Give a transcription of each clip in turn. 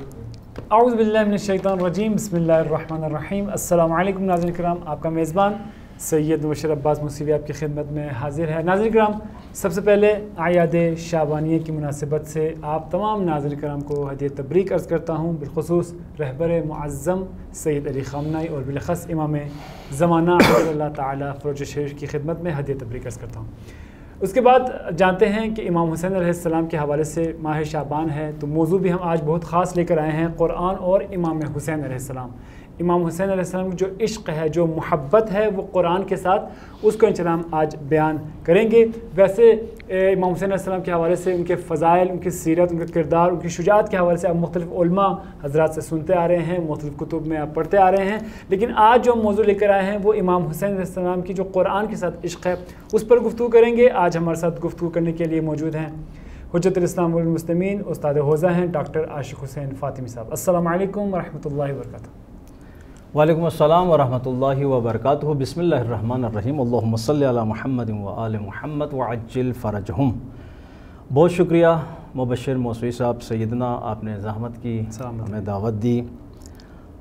اعوذ باللہ من الشیطان الرجیم، بسم اللہ الرحمن الرحیم۔ السلام علیکم ناظرین کرام، آپ کا میزبان سید مبشر عباس موسوی آپ کی خدمت میں حاضر ہے۔ ناظرین کرام، سب سے پہلے اعیاد شعبانیہ کی مناسبت سے آپ تمام ناظرین کرام کو ہدیہ تبریک عرض کرتا ہوں، بالخصوص رہبر معظم سید علی خامنہئی اور بالاخص امام زمانہ اللہ تعالیٰ فروج شریف کی خدمت میں ہدیہ تبریک عرض کرتا ہوں۔ اس کے بعد جانتے ہیں کہ امام حسین علیہ السلام کے حوالے سے ماہ شعبان ہے، تو موضوع بھی ہم آج بہت خاص لے کر آئے ہیں، قرآن اور امام حسین علیہ السلام۔ امام حسین علیہ السلام کی جو عشق ہے، جو محبت ہے، وہ قرآن کے ساتھ، اس کو انشاءاللہ ہم آج بیان کریں گے۔ ویسے امام حسین علیہ السلام کے حوالے سے ان کے فضائل، ان کی سیرت، ان کا کردار، ان کی شجاعت کے حوالے سے آپ مختلف علماء حضرات سے سنتے آ رہے ہیں، مختلف کتب میں آپ پڑھتے آ رہے ہیں، لیکن آج جو موضوع لے کر آئے ہیں وہ امام حسین علیہ السلام کی جو قرآن کے ساتھ عشق ہے، اس پر گفتگو کریں گے۔ آج ہمارے ساتھ گفتگو کرنے کے لیے موجود ہیں حجت الاسلام والمسلمین، استاد حوزہ ہیں ڈاکٹر عاشق حسین فاطمی صاحب۔ السلام علیکم ورحمۃ اللہ وبرکاتہ۔ وعلیکم السلام ورحمۃ اللہ وبرکاتہ۔ بسم اللہ الرحمن الرحیم۔ اللہم صلی علی محمد وآل محمد وعجل فرجہم۔ بہت شکریہ مبشر موسوی صاحب، سیدنا، آپ نے زحمت کی، ہمیں دعوت دی،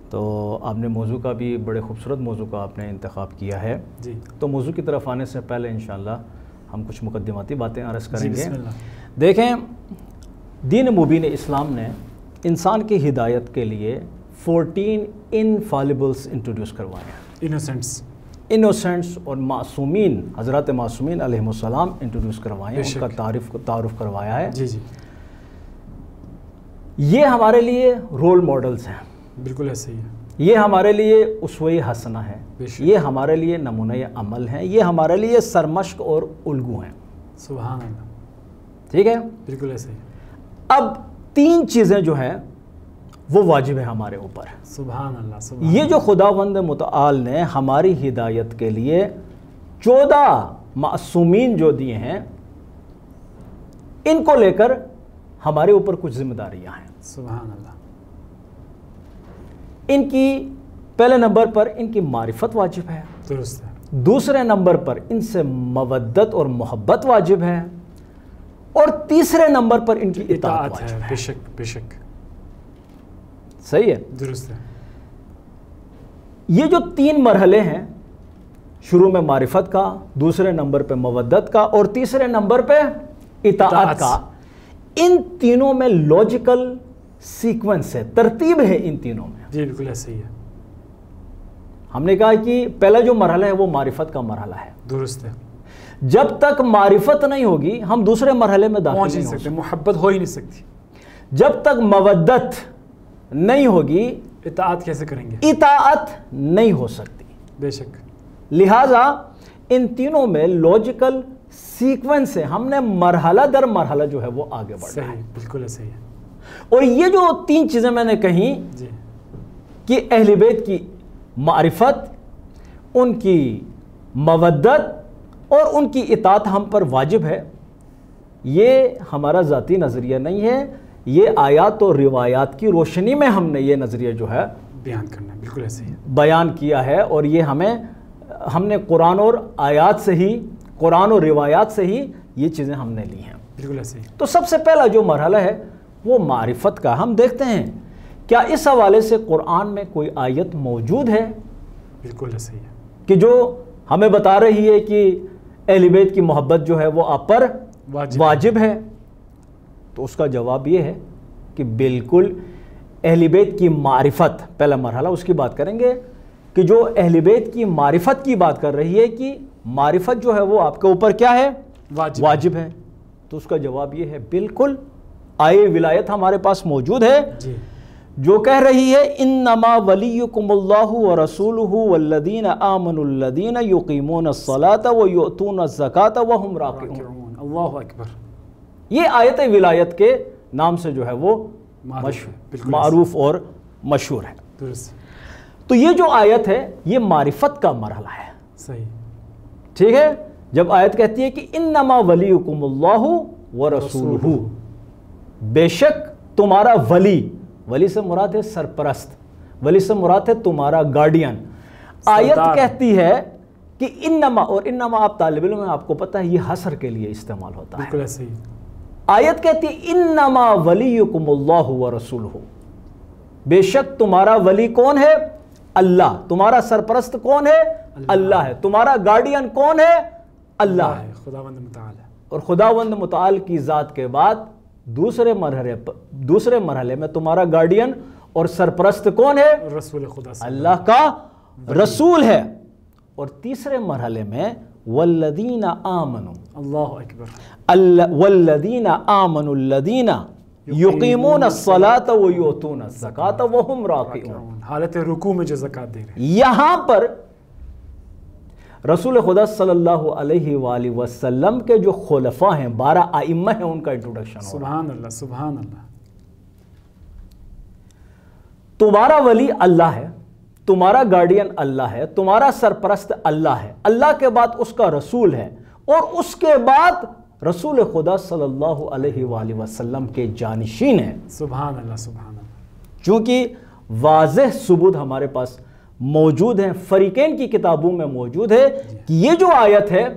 تو آپ نے موضوع کا بھی بڑے خوبصورت موضوع کا آپ نے انتخاب کیا ہے جی۔ تو موضوع کی طرف آنے سے پہلے انشاءاللہ ہم کچھ مقدماتی باتیں عرض کریں گے۔ بسم اللہ۔ دیکھیں، دین مبین اسلام نے انسان کی ہدایت کے لیے 14 انفالبلس انٹروڈیوس کروائے ہیں۔ انوسنٹس اور معصومین، حضرات معصومین علیہ السلام انٹروڈیوس کروائے ہیں، ان کا تعارف کروایا ہے۔ جی جی، یہ ہمارے لیے رول ماڈلز ہیں، بالکل ایسے ہی ہے۔ یہ ہمارے لیے اسوہ حسنہ ہے، یہ ہمارے لیے نمونہ عمل ہیں، یہ ہمارے لیے سرمشق اور الگو ہیں۔ سبحان اللہ، ٹھیک ہے، بالکل ایسے ہی۔ اب 3 چیزیں جو ہیں وہ واجب ہے ہمارے اوپر۔ سبحان اللہ، سبحان یہ جو خداوند متعال نے ہماری ہدایت کے لیے 14 معصومین جو دیے ہیں، ان کو لے کر ہمارے اوپر کچھ ذمہ داریاں ہیں۔ سبحان اللہ۔ ان کی پہلے نمبر پر ان کی معرفت واجب ہے، درست ہے۔ دوسرے نمبر پر ان سے مودت اور محبت واجب ہے، اور تیسرے نمبر پر ان کی اطاعت واجب ہے۔ بے شک، بے شک، صحیح ہے، درست ہے۔ یہ جو 3 مرحلے ہیں، شروع میں معرفت کا، دوسرے نمبر پہ مودت کا، اور تیسرے نمبر پہ اطاعت کا، ان تینوں میں لاجیکل سیکوینس ہے، ترتیب ہے ان تینوں میں۔ جی بالکل ایسے ہی ہے۔ ہم نے کہا کہ پہلا جو مرحلہ ہے وہ معرفت کا مرحلہ ہے۔ درست ہے۔ جب تک معرفت نہیں ہوگی ہم دوسرے مرحلے میں داخل پہنچ نہیں نہیں ہو سکتے، سکتے۔ محبت ہو ہی نہیں سکتی۔ جب تک مودت نہیں ہوگی اطاعت کیسے کریں گے؟ اطاعت نہیں ہو سکتی۔ بے شک۔ لہٰذا ان تینوں میں لاجیکل سیکوینس ہے، ہم نے مرحلہ در مرحلہ جو ہے وہ آگے بڑھنا ہے۔ صحیح، بالکل ایسے ہی ہے۔ اور یہ جو 3 چیزیں میں نے کہیں جی، کہ اہل بیت کی معرفت، ان کی مودت اور ان کی اطاعت ہم پر واجب ہے، یہ ہمارا ذاتی نظریہ نہیں ہے، یہ آیات اور روایات کی روشنی میں ہم نے یہ نظریہ جو ہے بیان کرنا ہے، بالکل ایسے ہی ہے۔ بیان کیا ہے، اور یہ ہم نے قرآن اور آیات سے ہی، قرآن اور روایات سے ہی یہ چیزیں ہم نے لی ہیں۔ بالکل ایسے ہی۔ تو سب سے پہلا جو مرحلہ ہے وہ معرفت کا۔ ہم دیکھتے ہیں کیا اس حوالے سے قرآن میں کوئی آیت موجود ہے بالکل ایسے ہی ہے کہ جو ہمیں بتا رہی ہے کہ اہل بیت کی محبت جو ہے وہ آپ پر واجب ہے؟ تو اس کا جواب یہ ہے کہ بالکل اہل بیت کی معرفت، پہلا مرحلہ اس کی بات کریں گے کہ جو اہل بیت کی معرفت کی بات کر رہی ہے کہ معرفت جو ہے وہ آپ کے اوپر کیا ہے؟ واجب ہے۔ تو اس کا جواب یہ ہے بالکل، آئے ولایت ہمارے پاس موجود ہے جی، جو کہہ رہی ہے انما ولیکم اللہ ورسولہ والذین آمنوا الذین یقیمون الصلاۃ ویؤتون الزکاۃ وہم راکعون۔ اللہ اکبر۔ یہ آیت ولایت کے نام سے جو ہے وہ معروف اور مشہور ہے۔ درست۔ تو یہ جو آیت ہے یہ معرفت کا مرحلہ ہے۔ صحیح، ٹھیک ہے، جب آیت کہتی ہے کہ انما ولیکم اللہ ورسولہ، بے شک تمہارا ولی سے مراد ہے سرپرست، ولی سے مراد ہے تمہارا گارڈین۔ آیت کہتی ہے کہ انما، اور انما آپ طالب علم میں آپ کو پتہ ہے یہ حصر کے لیے استعمال ہوتا ہے۔ بالکل ایسے ہی۔ آیت کہتی ہے انما ولیکم اللہ ورسولہ، بے شک تمہارا ولی کون ہے؟ اللہ. تمہارا سرپرست کون ہے؟ اللہ ہے. تمہارا گارڈین کون ہے؟ اللہ ہے. خداوند متعال. اور خداوند متعال کی ذات کے بعد دوسرے مرحلے میں تمہارا گارڈین اور سرپرست کون ہے؟ رسول خدا اللہ کا رسول ہے. اور تیسرے مرحلے میں والذین آمنوا. اللہ اکبر. والذین آمنوا الذین یقیمون الصلاۃ ویؤتون الزکاۃ وہم راکعون. حالت رکوع میں جو زکات دے رہے ہیں. یہاں پر رسول خدا صلی اللہ علیہ وآلہ وسلم کے جو خلفاء ہیں 12 ائمہ ہیں ان کا انٹروڈکشن ہو. سبحان اللہ سبحان اللہ. تمہارا ولی اللہ ہے, تمہارا گارڈین اللہ ہے, تمہارا سرپرست اللہ ہے, اللہ کے بعد اس کا رسول ہے, اور اس کے بعد رسول خدا صلی اللہ علیہ وآلہ وسلم کے جانشین ہیں. سبحان اللہ سبحان اللہ. چونکہ واضح ثبوت ہمارے پاس موجود ہیں, فریقین کی کتابوں میں موجود ہے کہ یہ جو آیت ہے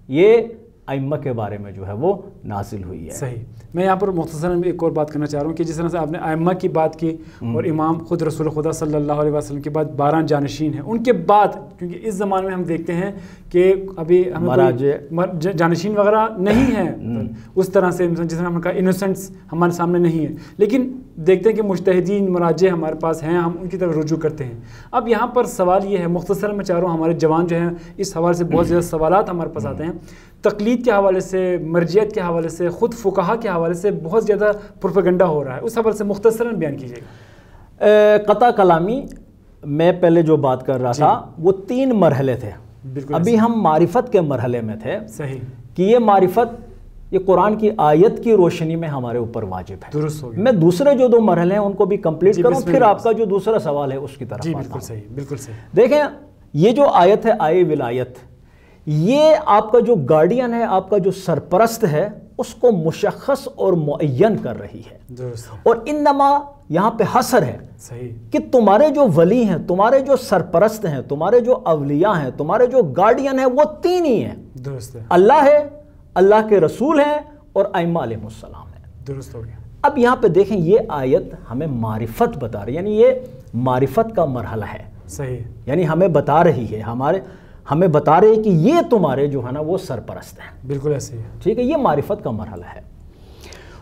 یہ ائمہ کے بارے میں جو ہے وہ نازل ہوئی ہے. صحیح. میں یہاں پر مختصراً ایک اور بات کرنا چاہ رہا ہوں کہ جس طرح سے آپ نے ائمہ کی بات کی اور امام خود رسول خدا صلی اللہ علیہ وسلم کے بعد 12 جانشین ہیں, ان کے بعد کیونکہ اس زمانے میں ہم دیکھتے ہیں کہ ابھی ہمیں جانشین وغیرہ نہیں ہیں اس طرح سے, جس طرح ہم کا انوسنٹس ہمارے سامنے نہیں ہے, لیکن دیکھتے ہیں کہ مجتہدین مراجع ہمارے پاس ہیں, ہم ان کی طرف رجوع کرتے ہیں. اب یہاں پر سوال یہ ہے, مختصراً میں چاہ رہا ہوں, ہمارے جوان جو ہیں اس حوالے سے بہت زیادہ سوالات ہمارے پاس آتے ہیں, تقلید کے حوالے سے, مرجعیت کے حوالے سے, خود فقہا کے حوالے سے بہت زیادہ پروپیگنڈا ہو رہا ہے, اس حوالے سے مختصراً بیان کیجیے گا. قطع کلامی میں پہلے جو بات کر رہا تھا وہ 3 مرحلے تھے. ابھی ہم معرفت کے مرحلے میں تھے. صحیح. کہ یہ معرفت یہ قرآن کی آیت کی روشنی میں ہمارے اوپر واجب ہے. درست ہو گیا. میں دوسرے جو 2 مرحلے ہیں ان کو بھی کمپلیٹ کروں, پھر آپ کا جو دوسرا سوال ہے اس کی طرف. بالکل صحیح بالکل صحیح. دیکھیں یہ جو آیت ہے آیے ولایت, یہ آپ کا جو گارڈین ہے, آپ کا جو سرپرست ہے, اس کو مشخص اور معین کر رہی ہے. اور انما یہاں پہ حصر ہے کہ تمہارے جو ولی ہیں, تمہارے جو سرپرست ہیں, تمہارے جو اولیاء ہیں, تمہارے جو گارڈین ہیں, وہ 3 ہی ہیں. درست ہے. اللہ ہے, اللہ کے رسول ہیں, اور ائمہ علیہ السلام ہیں. درست ہو گیا. اب یہاں پہ دیکھیں یہ آیت ہمیں معرفت بتا رہی ہے, یعنی یہ معرفت کا مرحلہ ہے. صحیح. یعنی ہمیں بتا رہی ہے, ہمیں بتا رہے کہ یہ تمہارے جو ہے نا وہ سرپرست ہیں. بالکل ایسے ہی. ٹھیک ہے, یہ معرفت کا مرحلہ ہے.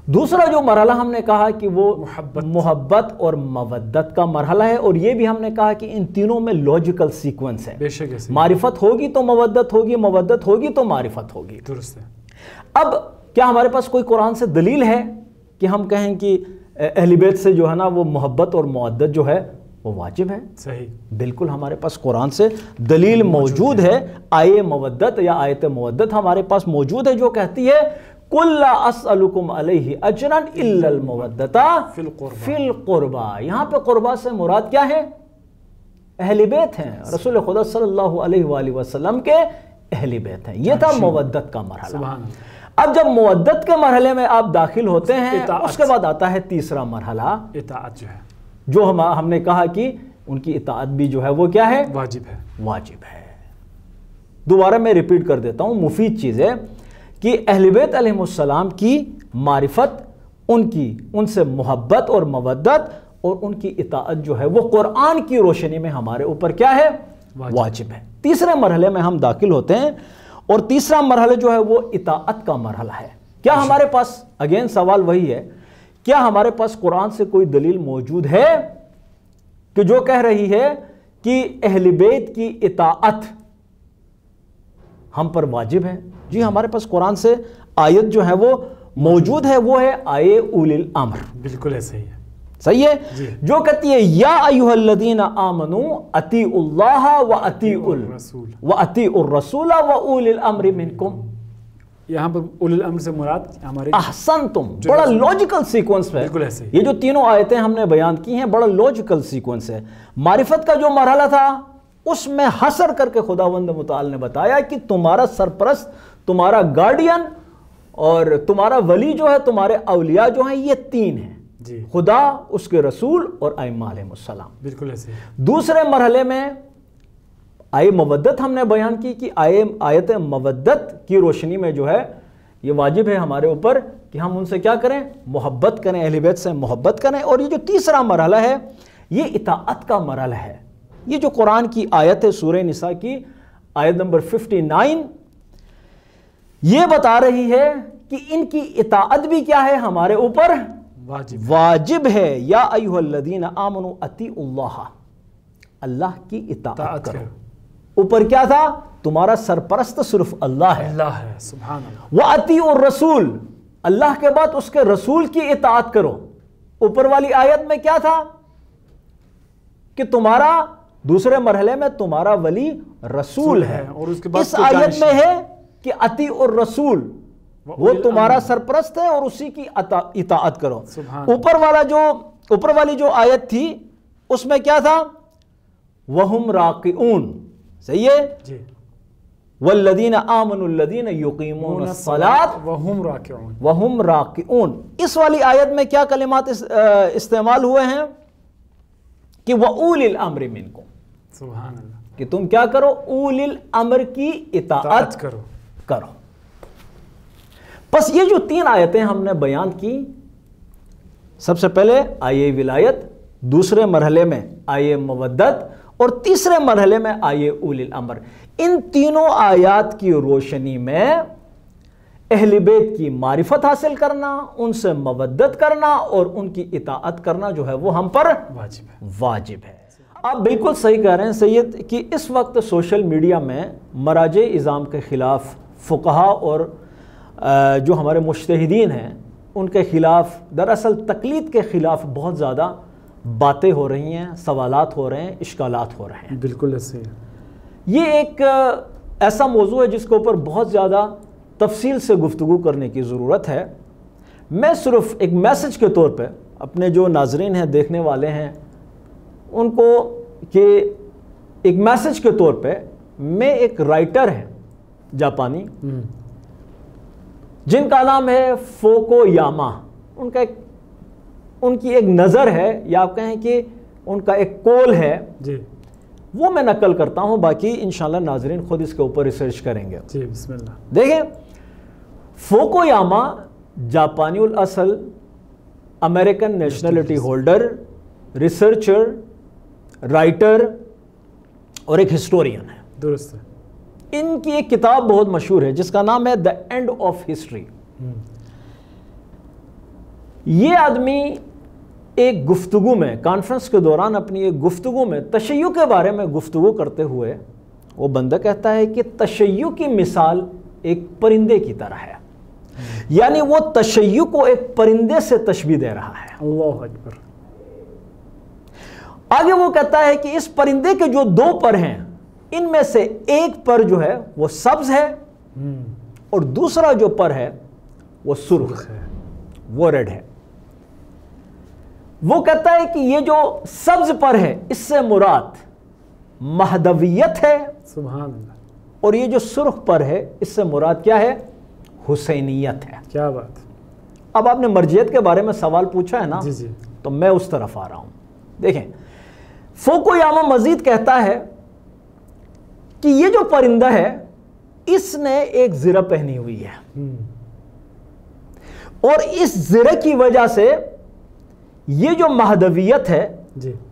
دوسرا جو مرحلہ ہم نے کہا کہ وہ محبت اور مودت کا مرحلہ ہے, اور یہ بھی ہم نے کہا کہ ان تینوں میں لاجیکل سیکوینس ہے. بے شک ایسے. معرفت ہوگی تو مودت ہوگی, مودت ہوگی تو معرفت ہوگی. درست ہے. اب کیا ہمارے پاس کوئی قرآن سے دلیل ہے کہ ہم کہیں کہ اہل بیت سے جو ہے نا وہ محبت اور مودت جو ہے وہ واجب ہے؟ صحیح. بالکل ہمارے پاس قرآن سے دلیل موجود ہے. آیے مودت یا آیت مودت ہمارے پاس موجود ہے جو کہتی ہے قُلْ لَا أَسْأَلُكُمْ عَلَيْهِ أَجْرًا إِلَّا الْمَوَدَّةَ فِي الْقُرْبَى. یہاں پہ قربہ سے مراد کیا ہے؟ اہل بیت ہیں, رسول خدا صلی اللہ علیہ وآلہ وسلم کے اہل بیت ہیں. یہ تھا مودت کا مرحلہ. اب جب مودت کے مرحلے میں آپ داخل ہوتے ہیں, اس کے بعد آتا ہے تیسرا مرحلہ اطاعت, جو ہے جو ہم نے کہا کہ ان کی اطاعت بھی جو ہے وہ کیا ہے؟ واجب ہے. واجب ہے. دوبارہ میں ریپیٹ کر دیتا ہوں, مفید چیز ہے کہ اہل بیت علیہ السلام کی معرفت, ان سے محبت اور مودت اور ان کی اطاعت جو ہے وہ قرآن کی روشنی میں ہمارے اوپر کیا ہے؟ واجب ہے. تیسرے مرحلے میں ہم داخل ہوتے ہیں, اور تیسرا مرحلہ جو ہے وہ اطاعت کا مرحلہ ہے. کیا ہمارے پاس, اگین سوال وہی ہے, کیا ہمارے پاس قرآن سے کوئی دلیل موجود ہے کہ جو کہہ رہی ہے کہ اہل بیت کی اطاعت ہم پر واجب ہے؟ جی ہمارے پاس قرآن سے آیت جو ہے وہ موجود ہے, وہ ہے آیے اولی الامر. بالکل ایسے ہی ہے. صحیح ہے, جو کہتی ہے یا ایھا الذین آمنوا اطیعوا اللہ واطیعوا الرسول واولی الامر منکم. یہاں پر اولی الامر سے مراد ہمارے احسنتم. بڑا لاجیکل سیکوینس ہے. بالکل ایسے. یہ جو تینوں آیتیں ہم نے بیان کی ہیں بڑا لاجیکل سیکوینس ہے. معرفت کا جو مرحلہ تھا اس میں حصر کر کے خداوند متعال نے بتایا کہ تمہارا سرپرست, تمہارا گارڈین اور تمہارا ولی جو ہے, تمہارے اولیاء جو ہیں, یہ 3 ہیں. خدا, اس کے رسول اور ائمہ علیہ السلام. بالکل ایسے. دوسرے مرحلے میں آیے مودت ہم نے بیان کی کہ آیت مودت کی روشنی میں جو ہے یہ واجب ہے ہمارے اوپر کہ ہم ان سے کیا کریں؟ محبت کریں، اہل بیت سے محبت کریں۔ اور یہ جو تیسرا مرحلہ ہے یہ اطاعت کا مرحلہ ہے۔ یہ جو قرآن کی آیت ہے سورہ نساء کی آیت نمبر 59، یہ بتا رہی ہے کہ ان کی اطاعت بھی کیا ہے؟ ہمارے اوپر واجب ہے۔ یا ایھا الذین آمنوا اطیعوا اللہ، اللہ کی اطاعت کرو۔ اوپر کیا تھا؟ تمہارا سرپرست صرف اللہ ہے، اللہ ہے، سبحان اللہ۔ وَأَطِیعُوا الرَّسُولَ، اللہ کے بعد اس کے رسول کی اطاعت کرو۔ اوپر والی آیت میں کیا تھا؟ کہ تمہارا دوسرے مرحلے میں تمہارا ولی رسول ہے، اور اس کے بعد اس آیت میں ہے کہ اطیعوا الرسول، وہ تمہارا سرپرست ہے اور اسی کی اطاعت کرو۔ اوپر والی جو آیت تھی اس میں کیا تھا؟ وَهُمْ رَاكِعُونَ، صحیح ہے جی، والذین آمنوا الذین یقیمون الصلاۃ وہم راکعون۔ اس والی آیت میں کیا کلمات استعمال ہوئے ہیں؟ کہ وَأُولِي الْأَمْرِ مِنْكُمْ، سبحان اللہ، کہ تم کیا کرو؟ اولی الامر کی اطاعت کرو۔ بس یہ جو تین آیتیں ہم نے بیان کی، سب سے پہلے آیے ولایت، دوسرے مرحلے میں آیے مودت، اور تیسرے مرحلے میں آیے اولی الامر۔ ان تینوں آیات کی روشنی میں اہل بیت کی معرفت حاصل کرنا، ان سے مودت کرنا اور ان کی اطاعت کرنا جو ہے وہ ہم پر واجب ہے۔ آپ بالکل صحیح کہہ رہے ہیں سید کہ اس وقت سوشل میڈیا میں مراجع اعظام کے خلاف فقہا اور جو ہمارے مجتہدین ہیں ان کے خلاف، دراصل تقلید کے خلاف بہت زیادہ باتیں ہو رہی ہیں، سوالات ہو رہے ہیں، اشکالات ہو رہے ہیں۔ بالکل ایسے ہے۔ یہ ایک ایسا موضوع ہے جس کے اوپر بہت زیادہ تفصیل سے گفتگو کرنے کی ضرورت ہے۔ میں صرف ایک میسج کے طور پہ اپنے جو ناظرین ہیں، دیکھنے والے ہیں، ان کو کہ ایک میسج کے طور پہ میں ایک رائٹر ہے جاپانی جن کا نام ہے فوکو یاما، ان کی ایک نظر ہے یا آپ کہیں کہ ان کا ایک قول ہے جی، وہ میں نقل کرتا ہوں، باقی انشاءاللہ ناظرین خود اس کے اوپر ریسرچ کریں گے۔ جی بسم اللہ۔ دیکھیں، فوکو یاما جاپانی الاصل، American nationality holder, researcher, writer اور ایک ہسٹورین ہے۔ درست ہے۔ ان کی ایک کتاب بہت مشہور ہے جس کا نام ہے دی اینڈ آف ہسٹری۔ یہ آدمی ایک گفتگو میں، کانفرنس کے دوران اپنی ایک گفتگو میں تشیع کے بارے میں گفتگو کرتے ہوئے وہ بندہ کہتا ہے کہ تشیع کی مثال ایک پرندے کی طرح ہے، یعنی وہ تشیع کو ایک پرندے سے تشبیہ دے رہا ہے۔ اللہ اکبر۔ آگے وہ کہتا ہے کہ اس پرندے کے جو دو پر ہیں، ان میں سے ایک پر جو ہے وہ سبز ہے اور دوسرا جو پر ہے وہ سرخ ہے، وہ ریڈ ہے۔ وہ کہتا ہے کہ یہ جو سبز پر ہے اس سے مراد مہدویت ہے، سبحان اللہ، اور یہ جو سرخ پر ہے اس سے مراد کیا ہے؟ حسینیت ہے۔ کیا بات۔ اب آپ نے مرجعیت کے بارے میں سوال پوچھا ہے نا، جی جی، تو میں اس طرف آ رہا ہوں۔ دیکھیں، فوکو یاما مزید کہتا ہے کہ یہ جو پرندہ ہے اس نے ایک زرہ پہنی ہوئی ہے، اور اس زرہ کی وجہ سے یہ جو مہدویت ہے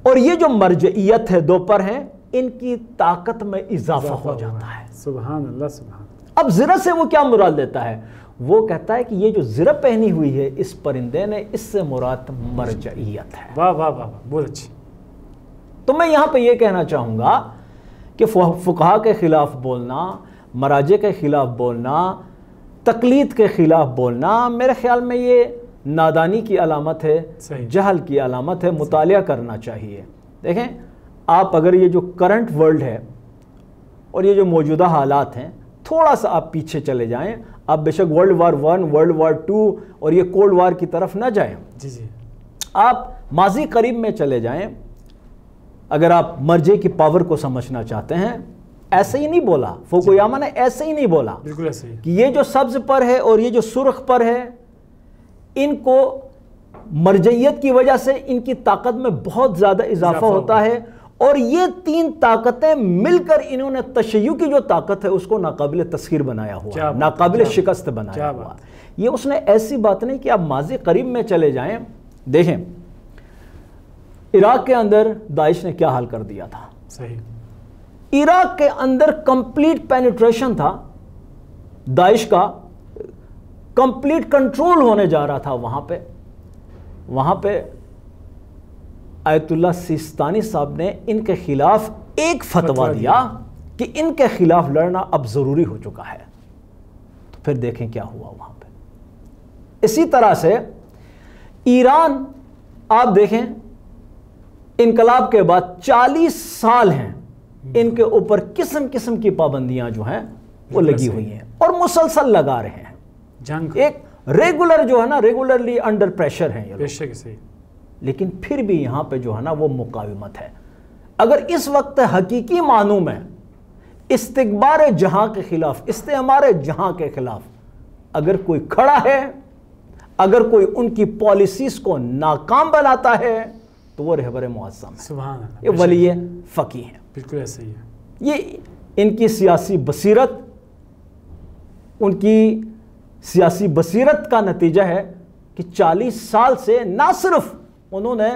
اور یہ جو مرجعیت ہے، دو پر ہیں، ان کی طاقت میں اضافہ ہو جاتا ہے۔ سبحان اللہ، سبحان۔ اب زرہ سے وہ کیا مراد لیتا ہے؟ وہ کہتا ہے کہ یہ جو زرہ پہنی ہوئی ہے اس پرندے نے، اس سے مراد مرجعیت ہے۔ واہ واہ واہ، بہت اچھی۔ تو میں یہاں پہ یہ کہنا چاہوں گا کہ فقہا کے خلاف بولنا، مراجع کے خلاف بولنا، تقلید کے خلاف بولنا، میرے خیال میں یہ نادانی کی علامت ہے، جہل کی علامت ہے، مطالعہ کرنا چاہیے۔ دیکھیں، آپ اگر یہ جو کرنٹ ورلڈ ہے اور یہ جو موجودہ حالات ہیں، تھوڑا سا آپ پیچھے چلے جائیں، آپ بے شک ورلڈ وار 1، ورلڈ وار 2 اور یہ کولڈ وار کی طرف نہ جائیں، جی جی، آپ ماضی قریب میں چلے جائیں۔ اگر آپ مرجع کی پاور کو سمجھنا چاہتے ہیں، ایسے ہی نہیں بولا فوکو یاما نے، ایسے ہی نہیں بولا بالکل ایسے ہی کہ یہ جو سبز پر ہے اور یہ جو سرخ پر ہے، ان کو مرجعیت کی وجہ سے ان کی طاقت میں بہت زیادہ اضافہ ہوتا ہے، اور یہ تین طاقتیں مل کر انہوں نے تشیع کی جو طاقت ہے اس کو ناقابل تسخیر بنایا ہوا ہے، ناقابل شکست بنایا ہوا۔ یہ اس نے ایسی بات نہیں کہ آپ ماضی قریب میں چلے جائیں، دیکھیں عراق کے اندر داعش نے کیا حال کر دیا تھا۔ صحیح، عراق کے اندر کمپلیٹ پینیٹریشن تھا داعش کا، کمپلیٹ کنٹرول ہونے جا رہا تھا وہاں پہ آیت اللہ سیستانی صاحب نے ان کے خلاف ایک فتویٰ دیا کہ ان کے خلاف لڑنا اب ضروری ہو چکا ہے، تو پھر دیکھیں کیا ہوا وہاں پہ۔ اسی طرح سے ایران آپ دیکھیں انقلاب کے بعد 40 سال ہیں ان کے اوپر قسم قسم کی پابندیاں جو ہیں وہ لگی ہوئی ہیں اور مسلسل لگا رہے ہیں، جنگ ایک ریگولر جو ہے نا، ریگولرلی انڈر پریشر ہیں یہ لوگ، بے شک صحیح، لیکن پھر بھی یہاں پہ جو ہے نا وہ مقاومت ہے۔ اگر اس وقت حقیقی معنوں میں استکبار جہاں کے خلاف، استعمار جہاں کے خلاف اگر کوئی کھڑا ہے، اگر کوئی ان کی پالیسیز کو ناکام بناتا ہے تو وہ رہبر معظم ہے، سبحان اللہ، یہ ولی فقیہ ہیں۔ بالکل ایسے ہی ہے، یہ ان کی سیاسی بصیرت، ان کی سیاسی بصیرت کا نتیجہ ہے کہ 40 سال سے نہ صرف انہوں نے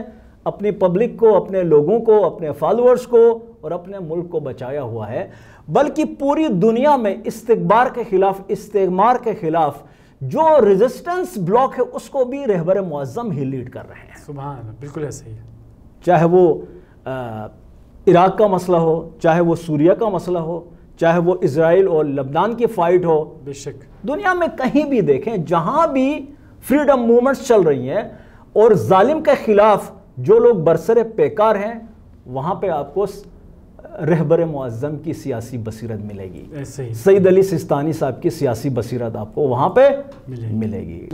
اپنی پبلک کو، اپنے لوگوں کو، اپنے فالورز کو اور اپنے ملک کو بچایا ہوا ہے، بلکہ پوری دنیا میں استکبار کے خلاف، استعمار کے خلاف جو ریزسٹنس بلاک ہے اس کو بھی رہبر معظم ہی لیڈ کر رہے ہیں۔ سبحان اللہ، بالکل ایسے ہی ہے، چاہے وہ عراق کا مسئلہ ہو، چاہے وہ سوریہ کا مسئلہ ہو، چاہے وہ اسرائیل اور لبنان کی فائٹ ہو، بے شک دنیا میں کہیں بھی دیکھیں جہاں بھی فریڈم موومنٹس چل رہی ہیں اور ظالم کے خلاف جو لوگ برسر پیکار ہیں، وہاں پہ آپ کو رہبر معظم کی سیاسی بصیرت ملے گی، ایسے ہی سید علی سیستانی صاحب کی سیاسی بصیرت آپ کو وہاں پہ ملے گی۔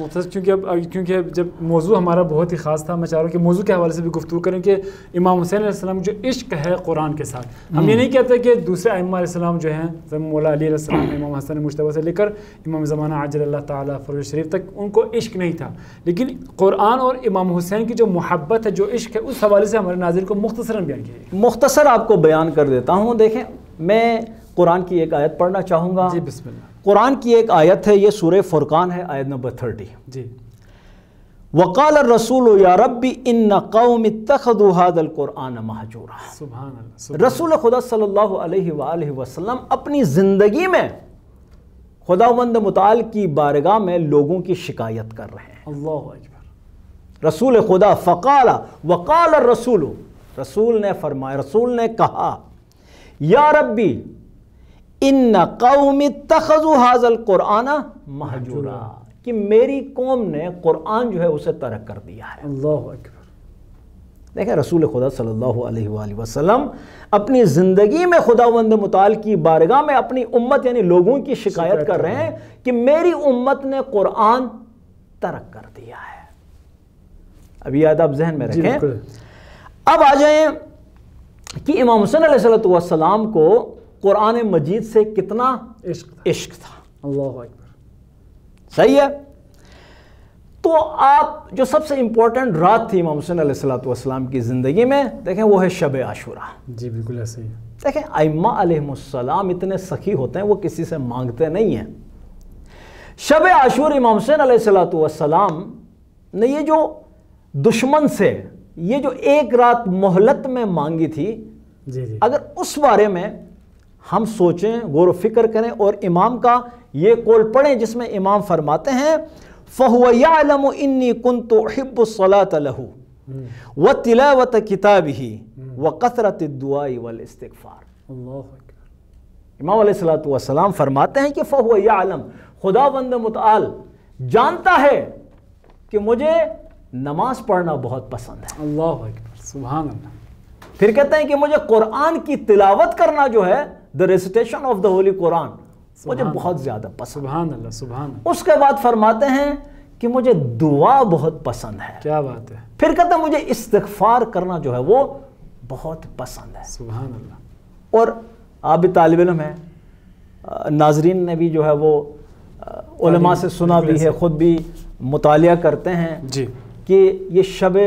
کیونکہ جب موضوع ہمارا بہت ہی خاص تھا، میں چاہ رہا ہوں کہ موضوع کے حوالے سے بھی گفتگو کریں کہ امام حسین علیہ السلام جو عشق ہے قرآن کے ساتھ، ہم یہ نہیں کہتے کہ دوسرے ائمہ علیہ السلام جو ہیں، مولا علی علیہ السلام، امام حسن مجتبیٰ سے لے کر امام زمانہ عجل اللہ تعالیٰ فرج شریف تک ان کو عشق نہیں تھا، لیکن قرآن اور امام حسین کی جو محبت ہے، جو عشق ہے، اس حوالے سے ہمارے ناظرین کو مختصراً بیان کیجیے۔ مختصر آپ کو بیان کر دیتا ہوں، دیکھیں میں قرآن کی ایک آیت پڑھنا چاہوں گا۔ جی بسم اللہ۔ قرآن کی ایک آیت ہے، یہ سورہ فرقان ہے، آیت نمبر 30۔ جی، وقال الرسول یا ربی ان قوم اتخذوا هذا القرآن مہجورا۔ سبحان اللہ، رسول خدا صلی اللہ علیہ وآلہ وسلم اپنی زندگی میں خداوند متعال کی بارگاہ میں لوگوں کی شکایت کر رہے ہیں۔ اللہ اکبر، رسول خدا فقال وقال الرسول، رسول نے فرمایا، رسول نے کہا یا ربی ان قوم اتخذوا هذا القرآن مہجورا، کہ میری قوم نے قرآن جو ہے اسے ترک کر دیا ہے۔ اللہ اکبر، دیکھیں رسول خدا صلی اللہ علیہ وآلہ وسلم اپنی زندگی میں خداوند متعال کی بارگاہ میں اپنی امت یعنی لوگوں کی شکایت کر رہے ہیں کہ میری امت نے قرآن ترک کر دیا ہے۔ اب یہ آپ ذہن میں رکھیں۔ اب آ جائیں کہ امام حسین علیہ السلام کو قرآن مجید سے کتنا عشق تھا۔ اللہ اکبر، صحیح ہے۔ تو آپ جو سب سے امپورٹنٹ رات تھی امام حسین علیہ السلام کی زندگی میں، دیکھیں وہ ہے شب عاشورہ۔ جی بالکل ایسے ہی ہے۔ دیکھیں ائمہ علیہ السلام اتنے سخی ہوتے ہیں، وہ کسی سے مانگتے نہیں ہیں۔ شب عاشور امام حسین علیہ السلام نے یہ جو دشمن سے یہ جو ایک رات مہلت میں مانگی تھی، جی اگر اس بارے میں ہم سوچیں، غور و فکر کریں اور امام کا یہ قول پڑھیں جس میں امام فرماتے ہیں فَهُوَ يَعْلَمُ إِنِّي كُنْتُ أُحِبُّ الصَّلَاةَ لَهُ وَتِلَاوَةَ كِتَابِهِ وَكَثْرَةِ الدُّعَاءِ وَالْإِسْتِغْفَارِ۔ اللہ اکبر، امام علیہ السلام فرماتے ہیں کہ فَهُوَ يَعْلَمُ، خداوند متعال جانتا ہے کہ مجھے نماز پڑھنا بہت پسند ہے۔ اللہ اکبر، سبحان اللہ۔ پھر کہتے ہیں کہ مجھے قرآن کی تلاوت کرنا جو ہے the recitation of the holy قرآن مجھے بہت زیادہ پسند۔ سبحان اللہ، سبحان اللہ۔ اس کے بعد فرماتے ہیں کہ مجھے دعا بہت پسند ہے۔ کیا بات ہے۔ پھر کہتے ہیں مجھے استغفار کرنا جو ہے وہ بہت پسند ہے۔ سبحان اللہ۔ اور آپ بھی طالب علم ہیں، ناظرین نے بھی جو ہے وہ علماء سے سنا بھی ہے، خود بھی مطالعہ کرتے ہیں جی کہ یہ شب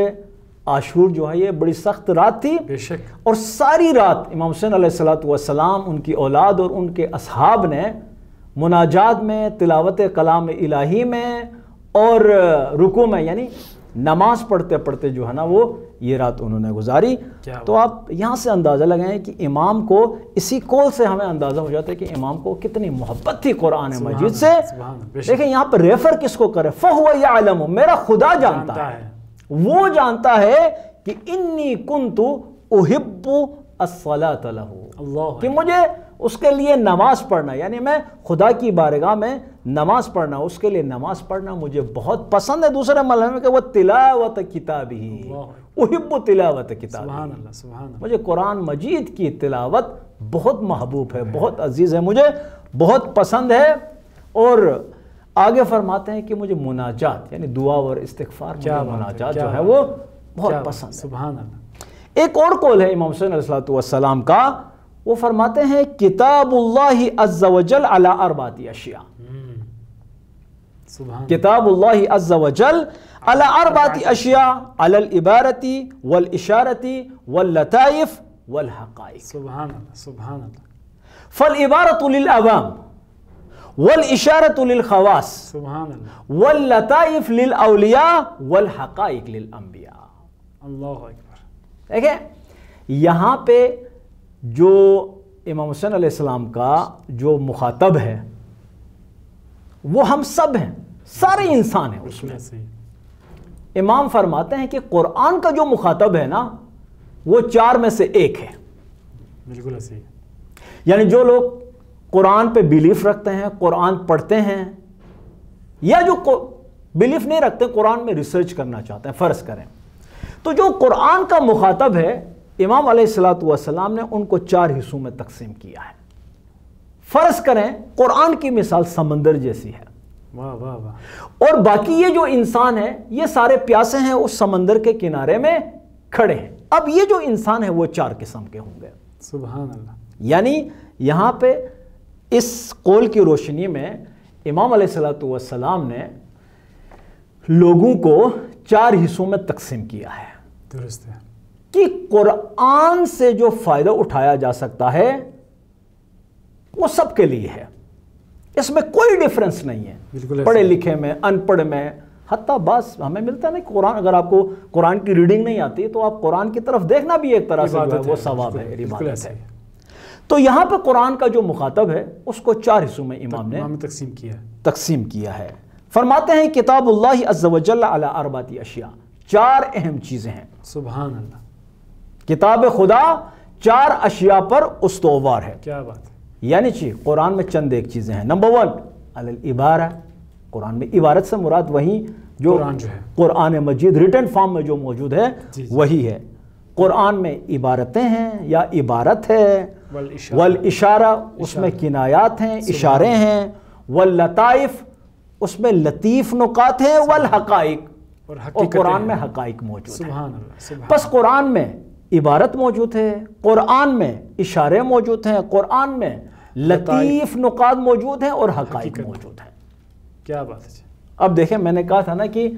عاشور جو ہے یہ بڑی سخت رات تھی، بے شک، اور ساری رات امام حسین علیہ السلام، ان کی اولاد اور ان کے اصحاب نے مناجات میں، تلاوت کلام الہی میں اور رکوع میں، یعنی نماز پڑھتے پڑھتے جو ہے نا وہ یہ رات انہوں نے گزاری۔ تو آپ یہاں سے اندازہ لگائیں کہ امام کو، اسی قول سے ہمیں اندازہ ہو جاتا ہے کہ امام کو کتنی محبت تھی قرآن مجید سے۔ دیکھیں یہاں پر ریفر کس کو کرے، فَهُوَ يَعْلَمُ، میرا خدا جانتا ہے، وہ جانتا ہے کہ انی کنت احب الصلاۃ لہ، کہ مجھے اس کے لیے نماز پڑھنا، یعنی میں خدا کی بارگاہ میں نماز پڑھنا، اس کے لیے نماز پڑھنا مجھے بہت پسند ہے۔ دوسرے ملحمے میں کہ وہ تلاوت کتابہ، احب تلاوت کتابہ، مجھے قرآن مجید کی تلاوت بہت محبوب ہے، بہت عزیز ہے، مجھے بہت پسند ہے۔ اور آگے فرماتے ہیں کہ مجھے مناجات یعنی دعا اور استغفار، مجھے مناجات جو ہے وہ بہت پسند ہے۔ سبحان اللہ۔ ایک اور قول ہے امام حسین علیہ السلام کا، وہ فرماتے ہیں کتاب اللہ عز وجل علی اربعۃ اشیاء، کتاب اللہ عز وجل علی اربعۃ اشیاء، علی العبارۃ والاشارۃ واللطائف والحقائق۔ سبحان اللہ، سبحان اللہ۔ فالعبارۃ للعوام والاشارۃ للخواص، سبحان اللہ، واللطائف للاولیاء والحقائق للانبیاء۔ اللہ اکبر۔ دیکھیں یہاں پہ جو امام حسین علیہ السلام کا جو مخاطب ہے وہ ہم سب ہیں، سارے انسان ہیں اس میں۔ امام فرماتے ہیں کہ قرآن کا جو مخاطب ہے نا وہ چار میں سے ایک ہے۔ بالکل صحیح۔ یعنی جو لوگ قرآن پہ بیلیف رکھتے ہیں، قرآن پڑھتے ہیں، یا جو بیلیف نہیں رکھتے قرآن میں ریسرچ کرنا چاہتے ہیں، فرض کریں تو جو قرآن کا مخاطب ہے امام علیہ السلام نے ان کو چار حصوں میں تقسیم کیا ہے۔ فرض کریں قرآن کی مثال سمندر جیسی ہے، واہ واہ واہ، اور باقی یہ جو انسان ہے یہ سارے پیاسے ہیں، اس سمندر کے کنارے میں کھڑے ہیں۔ اب یہ جو انسان ہے وہ چار قسم کے ہوں گے۔ سبحان اللہ۔ یعنی یہاں پہ اس قول کی روشنی میں امام علیہ السلام نے لوگوں کو چار حصوں میں تقسیم کیا ہے، درست ہے، کہ قرآن سے جو فائدہ اٹھایا جا سکتا ہے وہ سب کے لیے ہے، اس میں کوئی ڈیفرنس نہیں ہے، پڑھے لکھے میں، ان پڑھ میں، حتیٰ بعض ہمیں ملتا ہے نا قرآن، اگر آپ کو قرآن کی ریڈنگ نہیں آتی تو آپ قرآن کی طرف دیکھنا بھی ایک طرح سے جو ہے وہ ثواب ہے، عبادت ہے۔ تو یہاں پہ قرآن کا جو مخاطب ہے اس کو چار حصوں میں امام نے تقسیم کیا ہے۔ فرماتے ہیں کتاب اللہ عز وجل علی اربعۃ اشیاء، چار اہم چیزیں ہیں۔ سبحان اللہ۔ کتاب خدا چار اشیاء پر استوار ہے۔ کیا بات ہے؟ یعنی قرآن میں چند ایک چیزیں ہیں۔ نمبر 1 علی العبارہ، قرآن میں عبارت سے مراد وہی جو قرآن مجید ریٹن فارم میں جو موجود ہے وہی ہے۔ قرآن میں عبارتیں ہیں یا عبارت ہے، والاشارہ اس میں کنایات ہیں، اشارے ہیں، واللطائف اس میں لطیف نکات ہیں، والحقائق اور قرآن میں حقائق موجود ہیں۔ پس قرآن میں عبارت موجود ہے، قرآن میں اشارے موجود ہیں، قرآن میں لطیف نکات موجود ہیں اور حقائق موجود ہیں۔ کیا بات ہے؟ اب دیکھیں میں نے کہا تھا نا کہ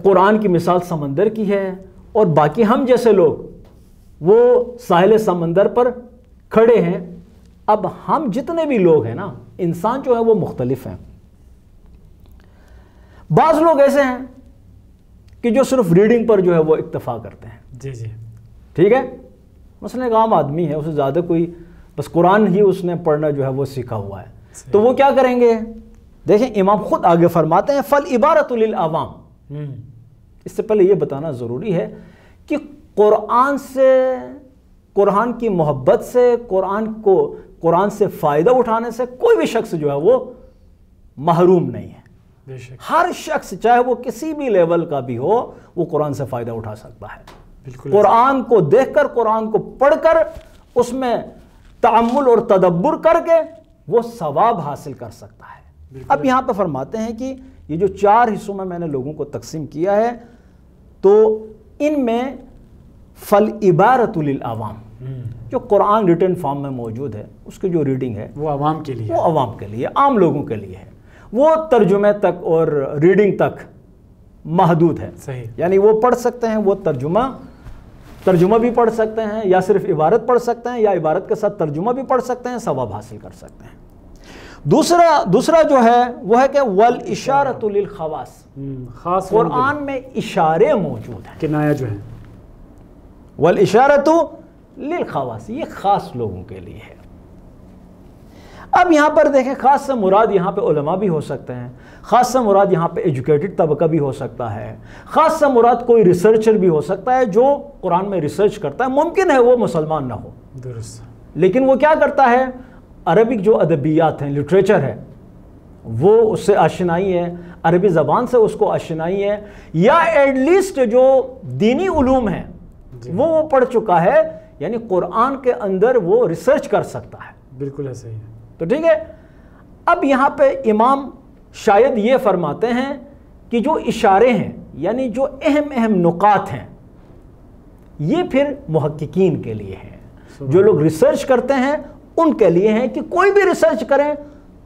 قرآن کی مثال سمندر کی ہے، اور باقی ہم جیسے لوگ وہ ساحل سمندر پر کھڑے ہیں۔ اب ہم جتنے بھی لوگ ہیں نا، انسان جو ہے وہ مختلف ہیں۔ بعض لوگ ایسے ہیں کہ جو صرف ریڈنگ پر جو ہے وہ اکتفا کرتے ہیں، جی جی ٹھیک ہے، مثلا ایک عام آدمی ہے، اسے زیادہ کوئی بس قرآن ہی اس نے پڑھنا جو ہے وہ سیکھا ہوا ہے، تو وہ کیا کریں گے؟ دیکھیں امام خود آگے فرماتے ہیں فالعبارۃ للعوام۔ اس سے پہلے یہ بتانا ضروری ہے کہ قرآن سے، قرآن کی محبت سے، قرآن سے فائدہ اٹھانے سے کوئی بھی شخص جو ہے وہ محروم نہیں ہے۔ ہر شخص چاہے وہ کسی بھی لیول کا بھی ہو وہ قرآن سے فائدہ اٹھا سکتا ہے۔ قرآن کو دیکھ کر، قرآن کو پڑھ کر، اس میں تأمل اور تدبر کر کے وہ ثواب حاصل کر سکتا ہے۔ اب یہاں پہ فرماتے ہیں کہ یہ جو چار حصوں میں نے لوگوں کو تقسیم کیا ہے، تو ان میں فالعبارۃ للعوام، جو قرآن ریٹن فارم میں موجود ہے اس کی جو ریڈنگ ہے وہ عوام کے لیے، وہ عوام کے لیے، عام لوگوں کے لیے ہے، وہ ترجمے تک اور ریڈنگ تک محدود ہے. صحیح. یعنی وہ پڑھ سکتے ہیں، وہ ترجمہ بھی پڑھ سکتے ہیں، یا صرف عبارت پڑھ سکتے ہیں، یا عبارت کے ساتھ ترجمہ بھی پڑھ سکتے ہیں، ثواب حاصل کر سکتے ہیں. دوسرا جو ہے وہ ہے کہ والاشارۃ للخواص، خاص قرآن میں اشارے موجود ہیں، کنایا جو ہے والاشارۃ للخواص، یہ خاص لوگوں کے لیے ہے. اب یہاں پر دیکھیں، خاص سے مراد یہاں پہ علماء بھی ہو سکتے ہیں، خاص سے مراد یہاں پہ ایجوکیٹڈ طبقہ بھی ہو سکتا ہے، خاص سے مراد کوئی ریسرچر بھی ہو سکتا ہے جو قرآن میں ریسرچ کرتا ہے. ممکن ہے وہ مسلمان نہ ہو، درست، لیکن وہ کیا کرتا ہے، عربک جو ادبیات ہیں، لٹریچر ہے، وہ اس سے آشنائی ہے، عربی زبان سے اس کو آشنائی ہے، یا ایٹ لیسٹ جو دینی علوم ہیں وہ پڑھ چکا ہے، یعنی قرآن کے اندر وہ ریسرچ کر سکتا ہے. بالکل ایسا ہی ہے. تو ٹھیک ہے. اب یہاں پہ امام شاید یہ فرماتے ہیں کہ جو اشارے ہیں، یعنی جو اہم نکات ہیں، یہ پھر محققین کے لیے ہیں، جو لوگ ریسرچ کرتے ہیں ان کے لیے ہیں، کہ کوئی بھی ریسرچ کریں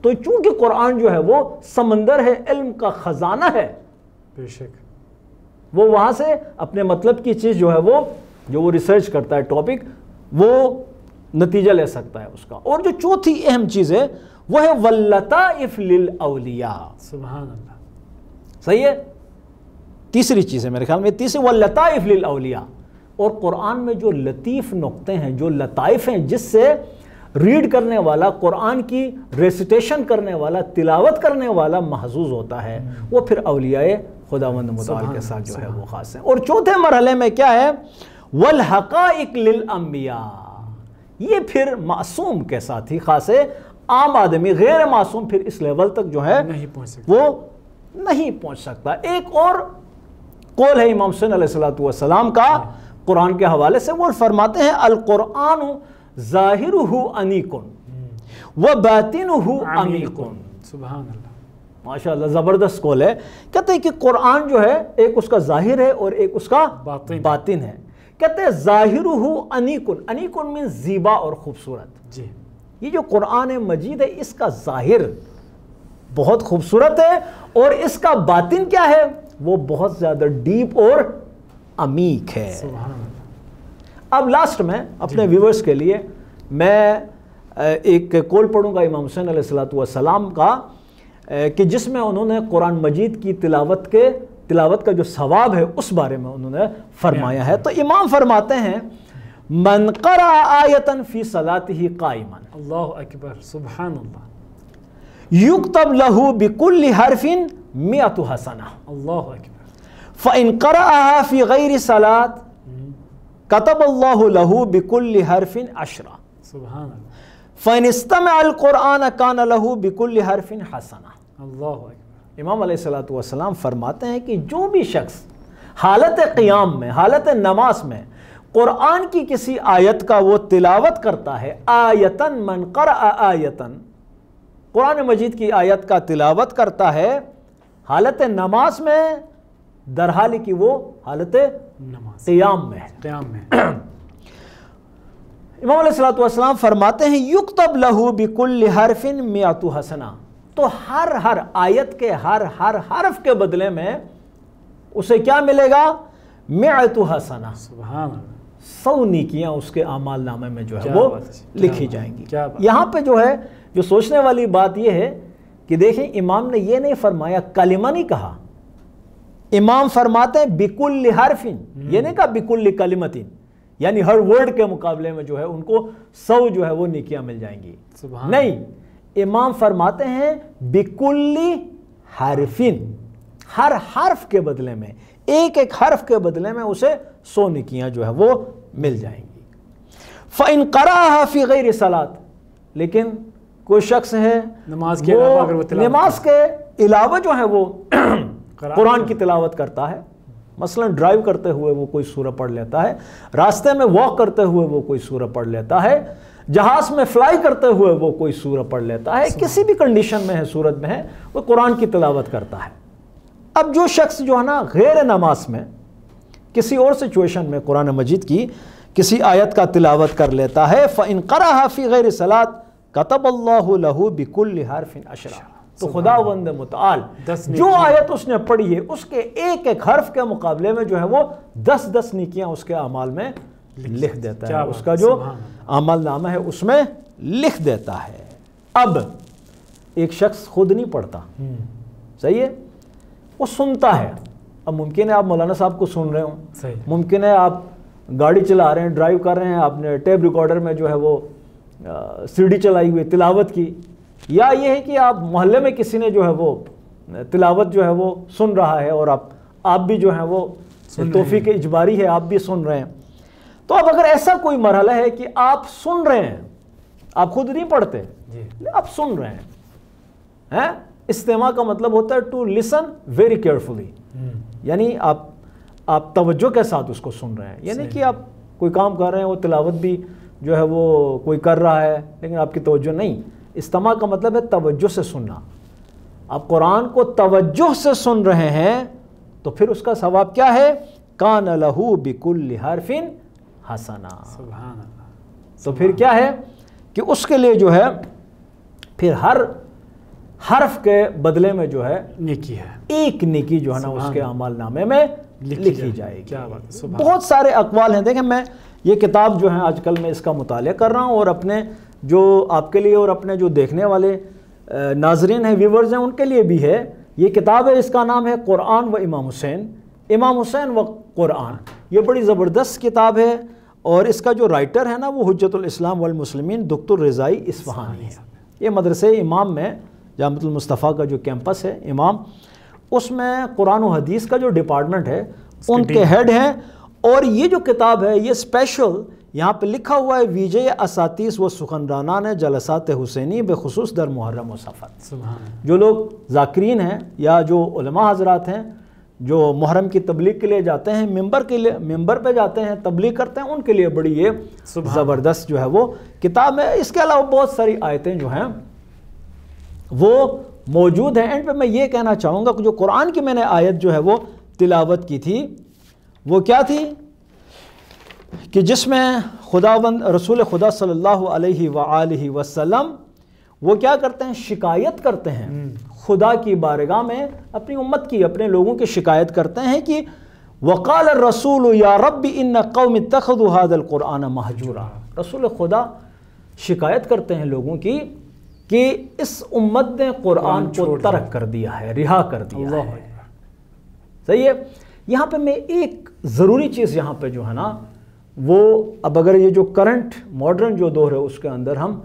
تو چونکہ قرآن جو ہے وہ سمندر ہے، علم کا خزانہ ہے، بے شک وہ وہاں سے اپنے مطلب کی چیز جو ہے وہ ریسرچ کرتا ہے، ٹاپک، وہ نتیجہ لے سکتا ہے اس کا. اور جو چوتھی اہم چیز ہے وہ ہے واللطائف للاولیاء. سبحان اللہ. صحیح ہے. تیسری چیز ہے میرے خیال میں، تیسری واللطائف للاولیاء. اور قرآن میں جو لطیف نقطے ہیں، جو لطائف ہیں، جس سے ریڈ کرنے والا، قرآن کی ریسیٹیشن کرنے والا، تلاوت کرنے والا محظوظ ہوتا ہے، وہ پھر اولیاء خداوند متعال کے ساتھ جو ہے وہ خاص ہیں. اور چوتھے مرحلے میں کیا ہے، والحقائق للانبیاء. یہ پھر معصوم کے ساتھ ہی خاص ہے، عام آدمی غیر معصوم پھر اس لیول تک جو ہے وہ نہیں پہنچ سکتا. ایک اور قول ہے امام حسین علیہ السلام کا قرآن کے حوالے سے، وہ فرماتے ہیں القرآن ظاہرہ انیکن وباطنہ عمیقن. سبحان اللہ. ماشاءاللہ، زبردست قول ہے. کہتے ہیں کہ قرآن جو ہے ایک اس کا ظاہر ہے اور ایک اس کا باطن ہے. کہتے ہیں ظاہرہ انیکن، انیکن میں زیبا اور خوبصورت. جی، یہ جو قرآن مجید ہے اس کا ظاہر بہت خوبصورت ہے، اور اس کا باطن کیا ہے، وہ بہت زیادہ ڈیپ اور عمیق ہے. سبحان اللہ. اب لاسٹ میں اپنے ویورز کے لیے میں ایک قول پڑھوں گا امام حسین علیہ السلام کا، کہ جس میں انہوں نے قرآن مجید کی تلاوت کا جو ثواب ہے اس بارے میں انہوں نے فرمایا ہے. تو امام فرماتے ہیں من قرأ آیتاً فی صلاتہ قائما، اللہ اکبر، سبحان اللہ، یکتب لہ بکل حرف 100 حسنہ. اللہ اکبر. فإن قرأها فی غیر صلاۃ کتب اللہ لہ بکل حرف 10. سبحان اللہ. فإن استمع القرآن کان لہ بکل حرف حسنہ. اللہ اکبر. امام علیہ السلام فرماتے ہیں کہ جو بھی شخص حالت قیام میں، حالت نماز میں قرآن کی کسی آیت کا وہ تلاوت کرتا ہے، آیتن من قرأ آیتن، قرآن مجید کی آیت کا تلاوت کرتا ہے حالت نماز میں، در حالی کی وہ حالت نماز قیام میں ہے. قیام میں. امام علیہ السلام فرماتے ہیں یکتب لہ بکل حرف 100 حسنہ. تو ہر آیت کے ہر حرف کے بدلے میں اسے کیا ملے گا، 100 حسنہ. سبحان اللہ. 100 نیکیاں اس کے اعمال نامے میں جو ہے وہ لکھی جائیں گی. بات. یہاں پہ جو ہے جو سوچنے والی بات یہ ہے کہ دیکھیں امام نے یہ نہیں فرمایا، کلمہ نہیں کہا. امام فرماتے ہیں بکل حرف، یہ نہیں کہا بکل کلمۃ، یعنی ہر ورڈ کے مقابلے میں جو ہے ان کو 100 جو ہے وہ نیکیاں مل جائیں گی. نہیں، امام فرماتے ہیں بکل حرف، ہر حرف کے بدلے میں، ایک حرف کے بدلے میں اسے 100 نیکیاں جو ہے وہ مل جائیں گی. فإن قرأها فی غیر صلاۃ، لیکن کوئی شخص ہے نماز کے علاوہ اگر وہ نماز کے علاوہ جو ہے وہ قرآن کی تلاوت کرتا ہے، مثلا ڈرائیو کرتے ہوئے وہ کوئی سورہ پڑھ لیتا ہے، راستے میں واک کرتے ہوئے وہ کوئی سورہ پڑھ لیتا ہے، جہاز میں فلائی کرتے ہوئے وہ کوئی سورہ پڑھ لیتا ہے، کسی بھی کنڈیشن میں ہے، صورت میں ہے، وہ قرآن کی تلاوت کرتا ہے. اب جو شخص جو ہے نا غیر نماز میں کسی اور سچویشن میں قرآن مجید کی کسی آیت کا تلاوت کر لیتا ہے، فإن قرأها فی غیر صلاۃ کتب اللہ لہ بکل حرف 10. تو خداوند متعال جو آیت اس نے پڑھی ہے اس کے ایک ایک حرف کے مقابلے میں جو ہے وہ 10 نیکیاں اس کے اعمال میں لکھ دیتا ہے، اس کا جو عمل نامہ ہے اس میں لکھ دیتا ہے۔ اب ایک شخص خود نہیں پڑھتا، صحیح ہے، وہ سنتا ہے۔ اب ممکن ہے آپ مولانا صاحب کو سن رہے ہوں، ممکن ہے آپ گاڑی چلا رہے ہیں، ڈرائیو کر رہے ہیں، آپ نے ٹیپ ریکارڈر میں جو ہے وہ سی ڈی چلائی ہوئی تلاوت کی، یا یہ ہے کہ آپ محلے میں کسی نے جو ہے وہ تلاوت جو ہے وہ سن رہا ہے اور آپ بھی جو ہے وہ توفیق اجباری ہے، آپ بھی سن رہے ہیں۔ تو اب اگر ایسا کوئی مرحلہ ہے کہ آپ سن رہے ہیں، آپ خود نہیں پڑھتے، آپ سن رہے ہیں، استماع کا مطلب ہوتا ہے ٹو لسن ویری کیئرفلی، یعنی آپ توجہ کے ساتھ اس کو سن رہے ہیں، یعنی کہ آپ کوئی کام کر رہے ہیں، وہ تلاوت بھی جو ہے وہ کوئی کر رہا ہے لیکن آپ کی توجہ نہیں۔ استماع کا مطلب ہے توجہ سے سننا۔ آپ قرآن کو توجہ سے سن رہے ہیں تو پھر اس کا ثواب کیا ہے؟ کان لہو بکل حرف حسنہ، سبحان اللہ۔ تو پھر کیا ہے کہ اس کے لیے جو ہے پھر ہر حرف کے بدلے میں جو ہے نیکی ہے، ایک نیکی جو ہے نا اس کے اعمال نامے میں لکھی جائے گی۔ کیا بات ہے، بہت سارے اقوال ہیں۔ دیکھیں میں یہ کتاب جو ہے آج کل میں اس کا مطالعہ کر رہا ہوں، اور اپنے جو آپ کے لیے اور اپنے جو دیکھنے والے ناظرین ہیں، ویورز ہیں، ان کے لیے بھی ہے۔ یہ کتاب ہے، اس کا نام ہے قرآن و امام حسین، امام حسین و قرآن۔ یہ بڑی زبردست کتاب ہے، اور اس کا جو رائٹر ہے نا وہ حجت الاسلام والمسلمین دکتور رضائی اصفہانی ہے۔ یہ مدرسہ امام میں جامعۃ المصطفیٰ کا جو کیمپس ہے امام، اس میں قرآن و حدیث کا جو ڈپارٹمنٹ ہے ان کے ہیڈ ہیں۔ اور یہ جو کتاب ہے یہ اسپیشل یہاں پہ لکھا ہوا ہے ویجے اساتیس و سخنرانان جلسات حسینی بخصوص در محرم و صفر۔ جو لوگ ذاکرین ہیں یا جو علماء حضرات ہیں جو محرم کی تبلیغ کے لیے جاتے ہیں، ممبر پہ جاتے ہیں، تبلیغ کرتے ہیں، ان کے لیے بڑی یہ زبردست جو ہے وہ کتاب ہے۔ اس کے علاوہ بہت ساری آیتیں جو ہیں وہ موجود ہیں۔ اینڈ پہ میں یہ کہنا چاہوں گا کہ جو قرآن کی میں نے آیت جو ہے وہ تلاوت کی تھی وہ کیا تھی کہ جس میں خداوند رسول خدا صلی اللہ علیہ وآلہ وسلم وہ کیا کرتے ہیں؟ شکایت کرتے ہیں خدا کی بارگاہ میں، اپنی امت کی، اپنے لوگوں کی شکایت کرتے ہیں کہ وقال الرسول یا رب ان قوم اتخذوا هذا القرآن مہجورا۔ رسول خدا شکایت کرتے ہیں لوگوں کی کہ اس امت نے قرآن کو ترک کر دیا ہے، رہا کر دیا ہے۔ صحیح ہے۔ یہاں پہ میں ایک ضروری چیز یہاں پہ جو ہے نا وہ اب اگر یہ جو کرنٹ ماڈرن جو دور ہے اس کے اندر ہم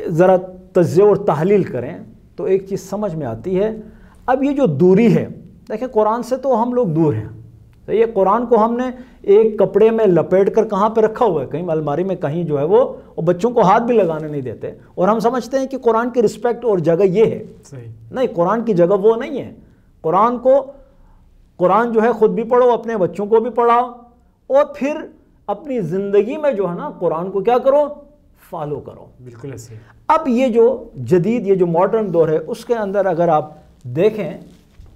ذرا تجزیہ اور تحلیل کریں تو ایک چیز سمجھ میں آتی ہے۔ اب یہ جو دوری ہے، دیکھیں قرآن سے تو ہم لوگ دور ہیں، یہ قرآن کو ہم نے ایک کپڑے میں لپیٹ کر کہاں پہ رکھا ہوا ہے، کہیں الماری میں، کہیں جو ہے وہ بچوں کو ہاتھ بھی لگانے نہیں دیتے، اور ہم سمجھتے ہیں کہ قرآن کی رسپیکٹ اور جگہ یہ ہے۔ نہیں، قرآن کی جگہ وہ نہیں ہے۔ قرآن جو ہے خود بھی پڑھو، اپنے بچوں کو بھی پڑھاؤ، اور پھر اپنی زندگی میں جو ہے نا قرآن کو کیا کرو؟ فالو کرو۔ بالکل ایسے۔ اب یہ جو جدید یہ جو ماڈرن دور ہے اس کے اندر اگر آپ دیکھیں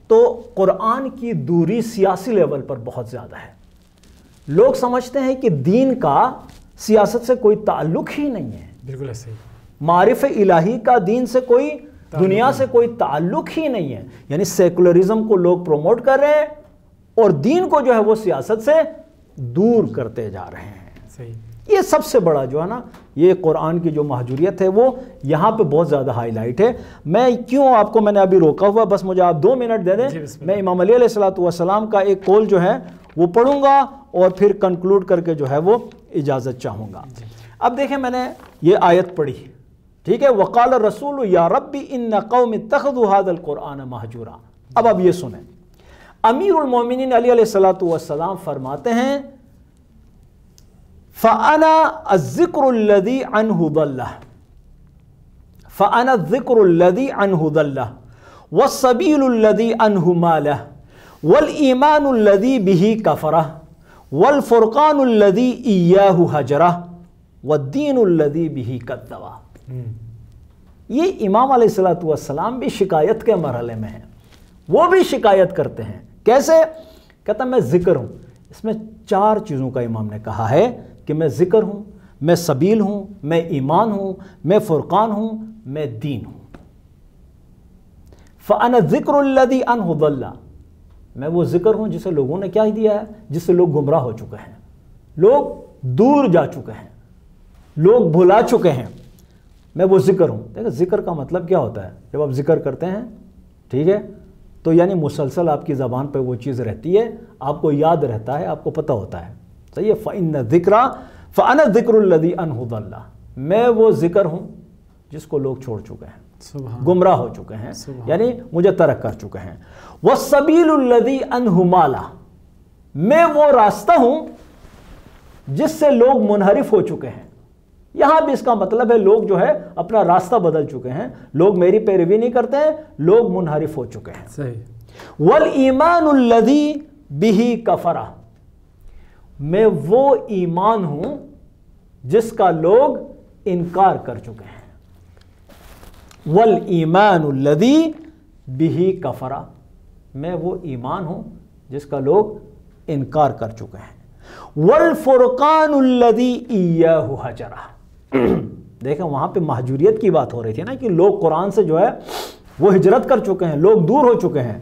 تو قرآن کی دوری سیاسی لیول پر بہت زیادہ ہے۔ لوگ سمجھتے ہیں کہ دین کا سیاست سے کوئی تعلق ہی نہیں ہے۔ بالکل ایسے۔ معرف الہی کا دین سے کوئی، دنیا سے کوئی تعلق ہی نہیں ہے، یعنی سیکولرزم کو لوگ پروموٹ کر رہے ہیں اور دین کو جو ہے وہ سیاست سے دور کرتے جا رہے ہیں۔ صحیح۔ یہ سب سے بڑا جو ہے نا یہ قرآن کی جو مہجوریت ہے وہ یہاں پہ بہت زیادہ ہائی لائٹ ہے۔ میں کیوں آپ کو میں نے ابھی روکا ہوا، بس مجھے آپ 2 منٹ دے دیں، میں امام علی علیہ السلام کا ایک قول جو ہے وہ پڑھوں گا اور پھر کنکلوڈ کر کے جو ہے وہ اجازت چاہوں گا۔ اب دیکھیں میں نے یہ آیت پڑھی، ٹھیک ہے، وقال الرسول یا ربی ان قوم اتخذوا هذا القرآن مہجورا۔ اب یہ سنیں، امیر المومنین علی علیہ السلام فرماتے ہیں فَأَنَا الذِّكْرُ الَّذِي عَنْهُ ضَلَّهُ فَأَنَا الذِّكْرُ الَّذِي عَنْهُ ضَلَّهُ وَالسَّبِيلُ الَّذِي عَنْهُ مَالَهُ وَالْإِيمَانُ الَّذِي بِهِ كَفَرَهُ وَالْفُرْقَانُ الَّذِي إِيَّاهُ هَجَرَهُ وَالدِّينُ الَّذِي بِهِ كَذَّبَهُ۔ یہ امام علیہ السلام بھی شکایت کے مرحلے میں ہیں، وہ بھی شکایت کرتے ہیں۔ کیسے؟ کہتا میں ذکر ہوں۔ اس میں 4 چیزوں کا امام نے کہا ہے کہ میں ذکر ہوں، میں سبیل ہوں، میں ایمان ہوں، میں فرقان ہوں، میں دین ہوں۔ فَأَنَا الذِّكْرُ الَّذِي أَنْهُ ضَلَّ، میں وہ ذکر ہوں جسے لوگوں نے کیا دیا ہے، جس سے لوگ گمراہ ہو چکے ہیں، لوگ دور جا چکے ہیں، لوگ بھلا چکے ہیں، میں وہ ذکر ہوں۔ دیکھیں ذکر کا مطلب کیا ہوتا ہے، جب آپ ذکر کرتے ہیں ٹھیک ہے تو یعنی مسلسل آپ کی زبان پہ وہ چیز رہتی ہے، آپ کو یاد رہتا ہے، آپ کو پتہ ہوتا ہے، صحیح ہے۔ فَإِنَّ الذِّكْرَ فَأَنَا الذِّكْرُ الَّذِي أَنْهُ ضَلَّ، میں وہ ذکر ہوں جس کو لوگ چھوڑ چکے ہیں، گمراہ ہو چکے ہیں، یعنی مجھے ترک کر چکے ہیں۔ وَالسَّبِيلُ الَّذِي أَنْهُ مَالَ، میں وہ راستہ ہوں جس سے لوگ منحرف ہو چکے ہیں۔ یہاں بھی اس کا مطلب ہے لوگ جو ہے اپنا راستہ بدل چکے ہیں، لوگ میری پیروی نہیں کرتے ہیں، لوگ منحرف ہو چکے ہیں۔ صحیح۔ وَالْإِيمَانُ الَّذِي بِهِ كَفَرَ، میں وہ ایمان ہوں جس کا لوگ انکار کر چکے ہیں۔ وَالْإِيمَانُ الَّذِي بِهِ كَفَرَ، میں وہ ایمان ہوں جس کا لوگ انکار کر چکے ہیں۔ وَالْفُرْقَانُ الَّذِي إِيَّاهُ هَجَرَ، دیکھیں وہاں پہ مہجوریت کی بات ہو رہی تھی نا، کہ لوگ قرآن سے جو ہے وہ ہجرت کر چکے ہیں، لوگ دور ہو چکے ہیں،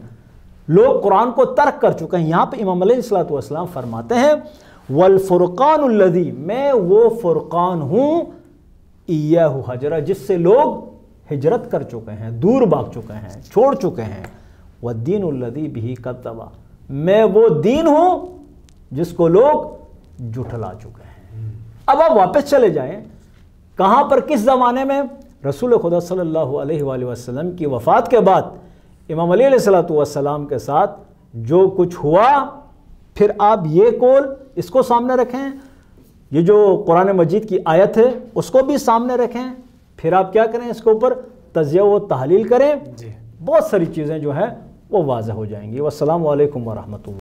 لوگ قرآن کو ترک کر چکے ہیں۔ یہاں پہ امام علیہ السلام فرماتے ہیں والفرقان الذی، میں وہ فرقان ہوں ایہو ہجرہ، جس سے لوگ ہجرت کر چکے ہیں، دور بھاگ چکے ہیں، چھوڑ چکے ہیں۔ والدین الذی بہ کذب، میں وہ دین ہوں جس کو لوگ جھٹلا چکے ہیں۔ اب آپ واپس چلے جائیں، کہاں پر، کس زمانے میں؟ رسول خدا صلی اللہ علیہ وآلہ وسلم کی وفات کے بعد امام علی علیہ السلام کے ساتھ جو کچھ ہوا، پھر آپ یہ قول اس کو سامنے رکھیں، یہ جو قرآن مجید کی آیت ہے اس کو بھی سامنے رکھیں، پھر آپ کیا کریں، اس کے اوپر تجزیہ و تحلیل کریں، بہت ساری چیزیں جو ہیں وہ واضح ہو جائیں گی۔ والسلام علیکم ورحمۃ اللہ۔